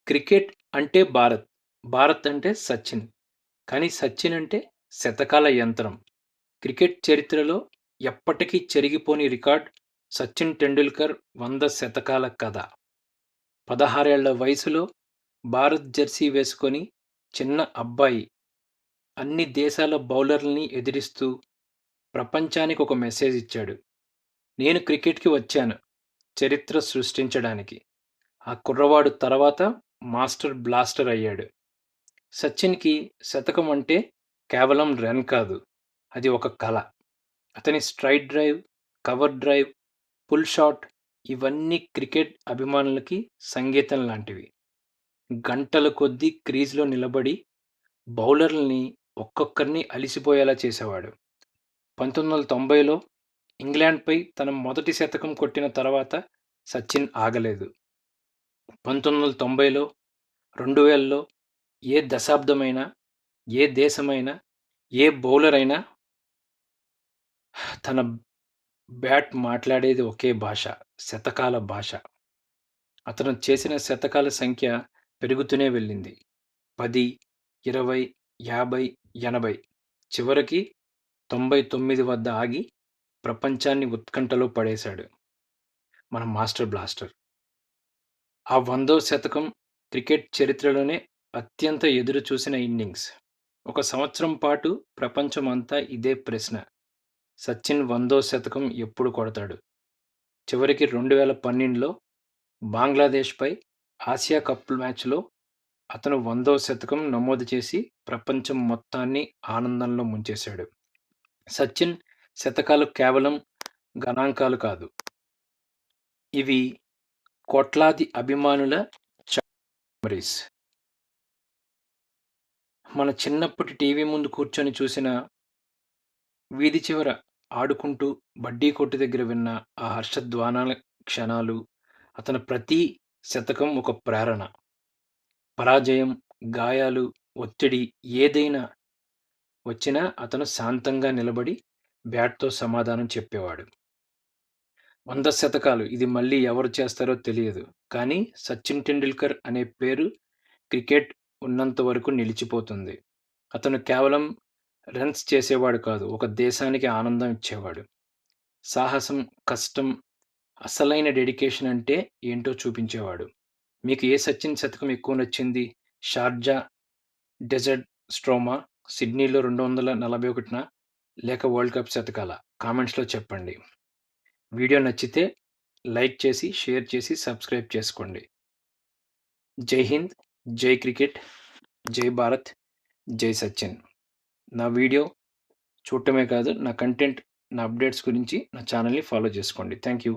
Cricket అంటే భారత్. భారత్ అంటే సచిన్. కానీ సచిన్ అంటే శతకాల యంత్రం. క్రికెట్ చరిత్రలో ఎప్పటికీ చెరిగిపోని రికార్డ్ సచిన్ టెండూల్కర్ 100 శతకాల కథ. 16 ఏళ్ల వయసులో భారత్ జెర్సీ వేసుకొని చిన్న అబ్బాయి అన్ని దేశాల బౌలర్లని ఎదిరిస్తూ ప్రపంచానికి ఒక మెసేజ్ ఇచ్చాడు. నేను క్రికెట్‌కి వచ్చాను చరిత్ర సృష్టించడానికి. ఆ కుర్రవాడు తర్వాత మాస్టర్ బ్లాస్టర్ అయ్యాడు. సచిన్‌కి శతకం అంటే కేవలం రన్ కాదు. అది ఒక కల. అతని straight drive, cover drive, pull shot ఇవన్నీ క్రికెట్ అభిమానులకి సంగీతం లాంటివి. గంటల కొద్దీ క్రీజ్‌లో నిలబడి బౌలర్లని ఒక్కొక్కరిని అలిసిపోయేలా చేసేవాడు. 1990లో ఇంగ్లాండ్‌పై తన మొదటి శతకం కొట్టిన తర్వాత సచిన్ ఆగలేదు. 1990లో, 2000లో ఏ దశాబ్దమైనా, ఏ దేశమైనా, ఏ బౌలర్ అయినా తన బ్యాట్ మాట్లాడేది ఒకే భాష. శతకాల భాష. అతను చేసిన శతకాల సంఖ్య పెరుగుతూనే వెళ్ళింది. 10, 20, 50, 80 చివరికి 99 వద్ద ఆగి ప్రపంచాన్ని ఉత్కంఠలో పడేశాడు మన మాస్టర్ బ్లాస్టర్. ఆ 100వ శతకం క్రికెట్ చరిత్రలోనే అత్యంత ఎదురు చూసిన ఇన్నింగ్స్. ఒక సంవత్సరం పాటు ప్రపంచమంతా ఇదే ప్రశ్న. సచిన్ 100వ శతకం ఎప్పుడు కొడతాడు? చివరికి 2012లో బంగ్లాదేశ్‌పై ఆసియా కప్ మ్యాచ్‌లో అతను 100వ శతకం నమోదు చేసి ప్రపంచం మొత్తాన్ని ఆనందంలో ముంచేశాడు. సచిన్ శతకాలు కేవలం గణాంకాలు కాదు. ఇవి కోట్లాది అభిమానుల మెమరీస్. మన చిన్నప్పటి టీవీ ముందు కూర్చొని చూసిన, వీధి చివర ఆడుకుంటూ బడ్డీ కొట్టు దగ్గర విన్న ఆ హర్షధ్వానాల క్షణాలు, అతని ప్రతి శతకం ఒక ప్రేరణ. పరాజయం, గాయాలు, ఒత్తిడి ఏదైనా వచ్చినా అతను శాంతంగా నిలబడి బ్యాట్‌తో సమాధానం చెప్పేవాడు. 100 శతకాలు ఇది మళ్ళీ ఎవరు చేస్తారో తెలియదు. కానీ సచిన్ టెండూల్కర్ అనే పేరు క్రికెట్ ఉన్నంత వరకు నిలిచిపోతుంది. అతను కేవలం రన్స్ చేసేవాడు కాదు. ఒక దేశానికి ఆనందం ఇచ్చేవాడు. సాహసం, కష్టం, అసలైన డెడికేషన్ అంటే ఏంటో చూపించేవాడు. మీకు ఏ సచిన్ శతకం ఎక్కువ నచ్చింది? షార్జా డెజర్ట్ స్ట్రోమా, సిడ్నీలో 241 లేక వరల్డ్ కప్ శతకాలా? కామెంట్స్‌లో చెప్పండి. వీడియో నచ్చితే లైక్ చేసి, షేర్ చేసి, సబ్స్క్రైబ్ చేసుకోండి. జై హింద్, జై క్రికెట్, జై భారత్, జై సచిన్. నా వీడియో చూడటమే కాదు, నా కంటెంట్, నా అప్డేట్స్ గురించి నా ఛానెల్‌ని ఫాలో చేసుకోండి. Thank you.